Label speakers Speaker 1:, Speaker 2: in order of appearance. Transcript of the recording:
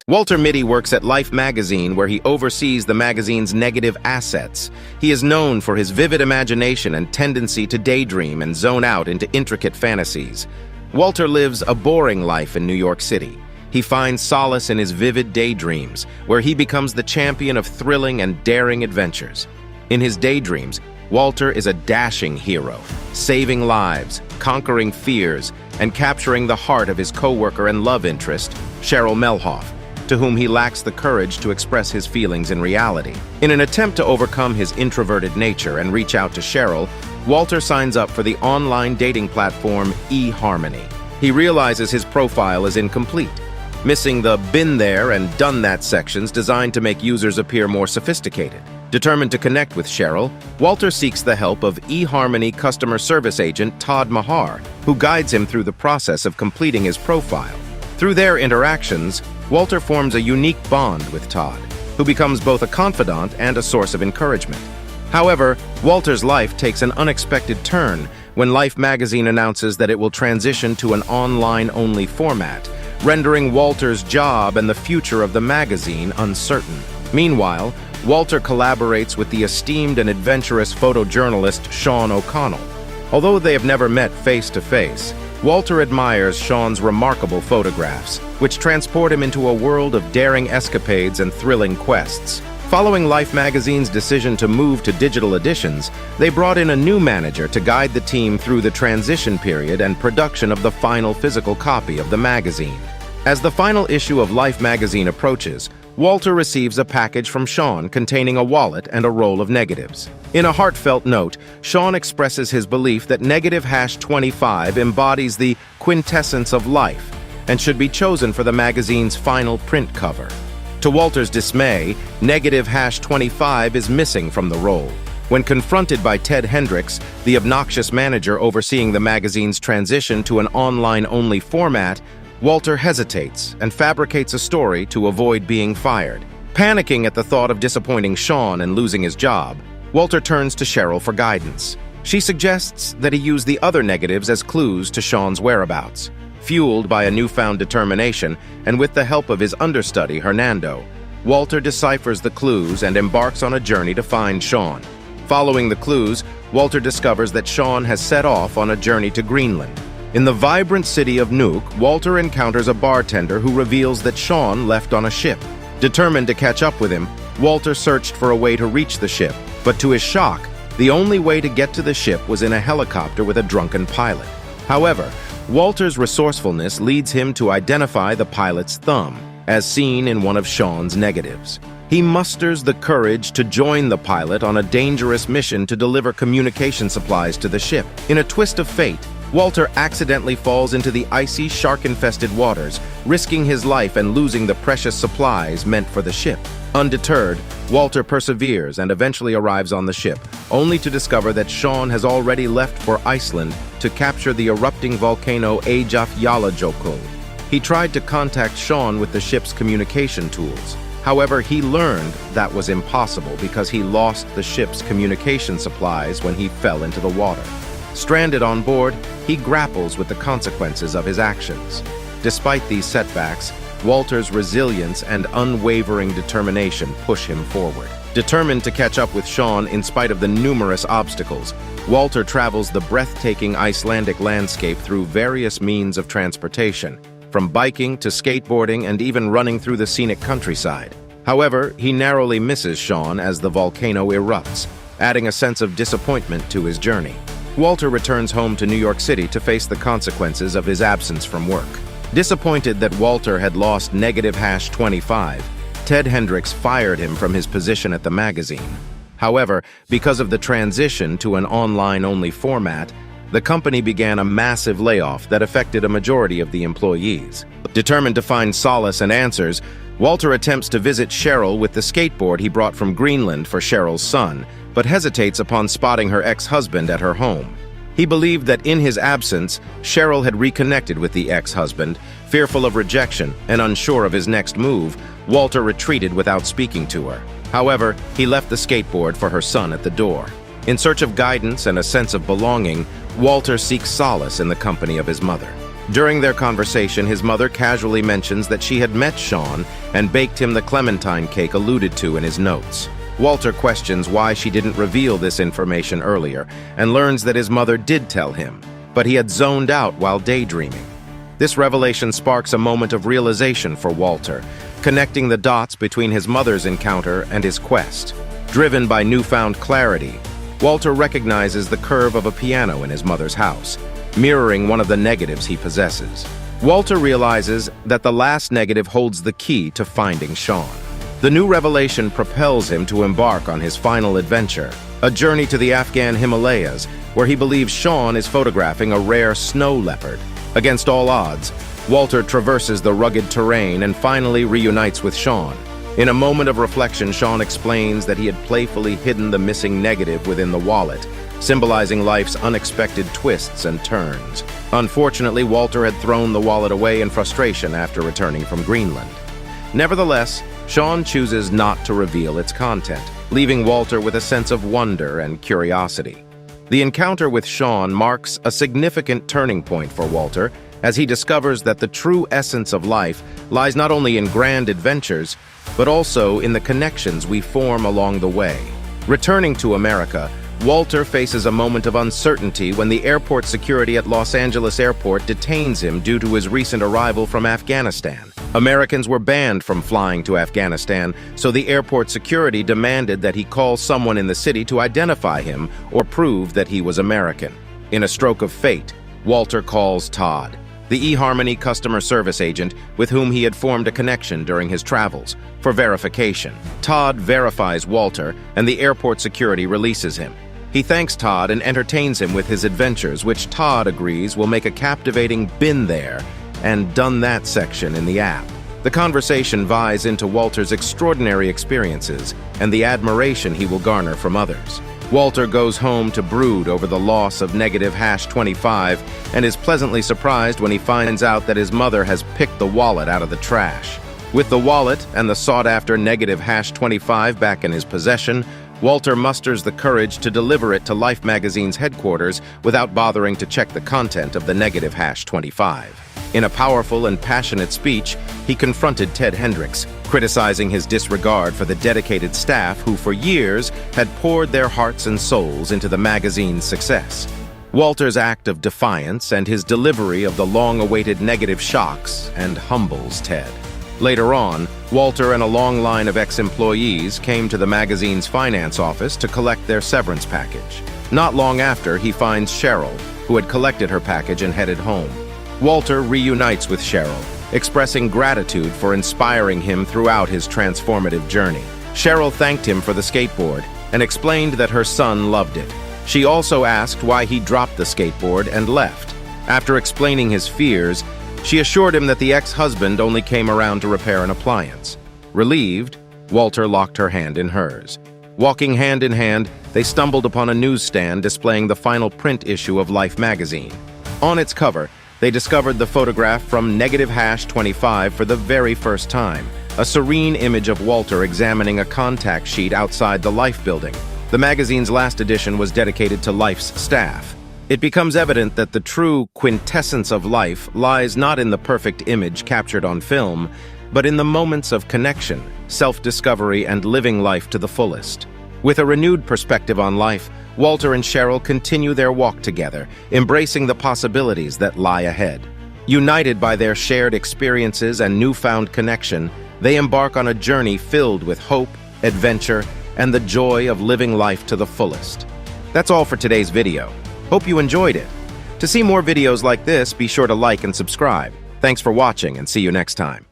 Speaker 1: Walter Mitty works at Life magazine, where he oversees the magazine's negative assets. He is known for his vivid imagination and tendency to daydream and zone out into intricate fantasies. Walter lives a boring life in New York City. He finds solace in his vivid daydreams, where he becomes the champion of thrilling and daring adventures. In his daydreams, Walter is a dashing hero, saving lives, conquering fears, and capturing the heart of his co-worker and love interest, Cheryl Melhoff, to whom he lacks the courage to express his feelings in reality. In an attempt to overcome his introverted nature and reach out to Cheryl, Walter signs up for the online dating platform eHarmony. He realizes his profile is incomplete, missing the "been there and done that" sections designed to make users appear more sophisticated. Determined to connect with Cheryl, Walter seeks the help of eHarmony customer service agent Todd Mahar, who guides him through the process of completing his profile. Through their interactions, Walter forms a unique bond with Todd, who becomes both a confidant and a source of encouragement. However, Walter's life takes an unexpected turn when Life magazine announces that it will transition to an online-only format, rendering Walter's job and the future of the magazine uncertain. Meanwhile, Walter collaborates with the esteemed and adventurous photojournalist Sean O'Connell. Although they have never met face-to-face, Walter admires Sean's remarkable photographs, which transport him into a world of daring escapades and thrilling quests. Following Life magazine's decision to move to digital editions, they brought in a new manager to guide the team through the transition period and production of the final physical copy of the magazine. As the final issue of Life magazine approaches, Walter receives a package from Sean containing a wallet and a roll of negatives. In a heartfelt note, Sean expresses his belief that -25 embodies the quintessence of life and should be chosen for the magazine's final print cover. To Walter's dismay, -25 is missing from the roll. When confronted by Ted Hendricks, the obnoxious manager overseeing the magazine's transition to an online-only format, Walter hesitates and fabricates a story to avoid being fired. Panicking at the thought of disappointing Sean and losing his job, Walter turns to Cheryl for guidance. She suggests that he use the other negatives as clues to Sean's whereabouts. Fueled by a newfound determination, and with the help of his understudy, Hernando, Walter deciphers the clues and embarks on a journey to find Sean. Following the clues, Walter discovers that Sean has set off on a journey to Greenland. In the vibrant city of Nuuk, Walter encounters a bartender who reveals that Sean left on a ship. Determined to catch up with him, Walter searched for a way to reach the ship, but to his shock, the only way to get to the ship was in a helicopter with a drunken pilot. However, Walter's resourcefulness leads him to identify the pilot's thumb, as seen in one of Sean's negatives. He musters the courage to join the pilot on a dangerous mission to deliver communication supplies to the ship. In a twist of fate, Walter accidentally falls into the icy, shark-infested waters, risking his life and losing the precious supplies meant for the ship. Undeterred, Walter perseveres and eventually arrives on the ship, only to discover that Sean has already left for Iceland to capture the erupting volcano Eyjafjallajökull. He tried to contact Sean with the ship's communication tools. However, he learned that was impossible because he lost the ship's communication supplies when he fell into the water. Stranded on board, he grapples with the consequences of his actions. Despite these setbacks, Walter's resilience and unwavering determination push him forward. Determined to catch up with Sean in spite of the numerous obstacles, Walter travels the breathtaking Icelandic landscape through various means of transportation, from biking to skateboarding and even running through the scenic countryside. However, he narrowly misses Sean as the volcano erupts, adding a sense of disappointment to his journey. Walter returns home to New York City to face the consequences of his absence from work. Disappointed that Walter had lost -25, Ted Hendricks fired him from his position at the magazine. However, because of the transition to an online-only format, the company began a massive layoff that affected a majority of the employees. Determined to find solace and answers, Walter attempts to visit Cheryl with the skateboard he brought from Greenland for Cheryl's son, but hesitates upon spotting her ex-husband at her home. He believed that in his absence, Cheryl had reconnected with the ex-husband. Fearful of rejection and unsure of his next move, Walter retreated without speaking to her. However, he left the skateboard for her son at the door. In search of guidance and a sense of belonging, Walter seeks solace in the company of his mother. During their conversation, his mother casually mentions that she had met Sean and baked him the clementine cake alluded to in his notes. Walter questions why she didn't reveal this information earlier and learns that his mother did tell him, but he had zoned out while daydreaming. This revelation sparks a moment of realization for Walter, connecting the dots between his mother's encounter and his quest. Driven by newfound clarity, Walter recognizes the curve of a piano in his mother's house, mirroring one of the negatives he possesses. Walter realizes that the last negative holds the key to finding Sean. The new revelation propels him to embark on his final adventure, a journey to the Afghan Himalayas, where he believes Sean is photographing a rare snow leopard. Against all odds, Walter traverses the rugged terrain and finally reunites with Sean. In a moment of reflection, Sean explains that he had playfully hidden the missing negative within the wallet, symbolizing life's unexpected twists and turns. Unfortunately, Walter had thrown the wallet away in frustration after returning from Greenland. Nevertheless, Sean chooses not to reveal its content, leaving Walter with a sense of wonder and curiosity. The encounter with Sean marks a significant turning point for Walter, as he discovers that the true essence of life lies not only in grand adventures, but also in the connections we form along the way. Returning to America, Walter faces a moment of uncertainty when the airport security at Los Angeles Airport detains him due to his recent arrival from Afghanistan. Americans were banned from flying to Afghanistan, so the airport security demanded that he call someone in the city to identify him or prove that he was American. In a stroke of fate, Walter calls Todd, the eHarmony customer service agent with whom he had formed a connection during his travels, for verification. Todd verifies Walter, and the airport security releases him. He thanks Todd and entertains him with his adventures, which Todd agrees will make a captivating "been there" and "done that" section in the app. The conversation vies into Walter's extraordinary experiences and the admiration he will garner from others. Walter goes home to brood over the loss of -25 and is pleasantly surprised when he finds out that his mother has picked the wallet out of the trash. With the wallet and the sought-after -25 back in his possession, Walter musters the courage to deliver it to Life magazine's headquarters without bothering to check the content of the -25. In a powerful and passionate speech, he confronted Ted Hendricks, criticizing his disregard for the dedicated staff who for years had poured their hearts and souls into the magazine's success. Walter's act of defiance and his delivery of the long-awaited negative shocks and humbles Ted. Later on, Walter and a long line of ex-employees came to the magazine's finance office to collect their severance package. Not long after, he finds Cheryl, who had collected her package and headed home. Walter reunites with Cheryl, expressing gratitude for inspiring him throughout his transformative journey. Cheryl thanked him for the skateboard and explained that her son loved it. She also asked why he dropped the skateboard and left. After explaining his fears, she assured him that the ex-husband only came around to repair an appliance. Relieved, Walter locked her hand in hers. Walking hand in hand, they stumbled upon a newsstand displaying the final print issue of Life magazine. On its cover, they discovered the photograph from -25 for the very first time, a serene image of Walter examining a contact sheet outside the Life building. The magazine's last edition was dedicated to Life's staff. It becomes evident that the true quintessence of life lies not in the perfect image captured on film, but in the moments of connection, self-discovery, and living life to the fullest. With a renewed perspective on life, Walter and Cheryl continue their walk together, embracing the possibilities that lie ahead. United by their shared experiences and newfound connection, they embark on a journey filled with hope, adventure, and the joy of living life to the fullest. That's all for today's video. Hope you enjoyed it. To see more videos like this, be sure to like and subscribe. Thanks for watching, and see you next time.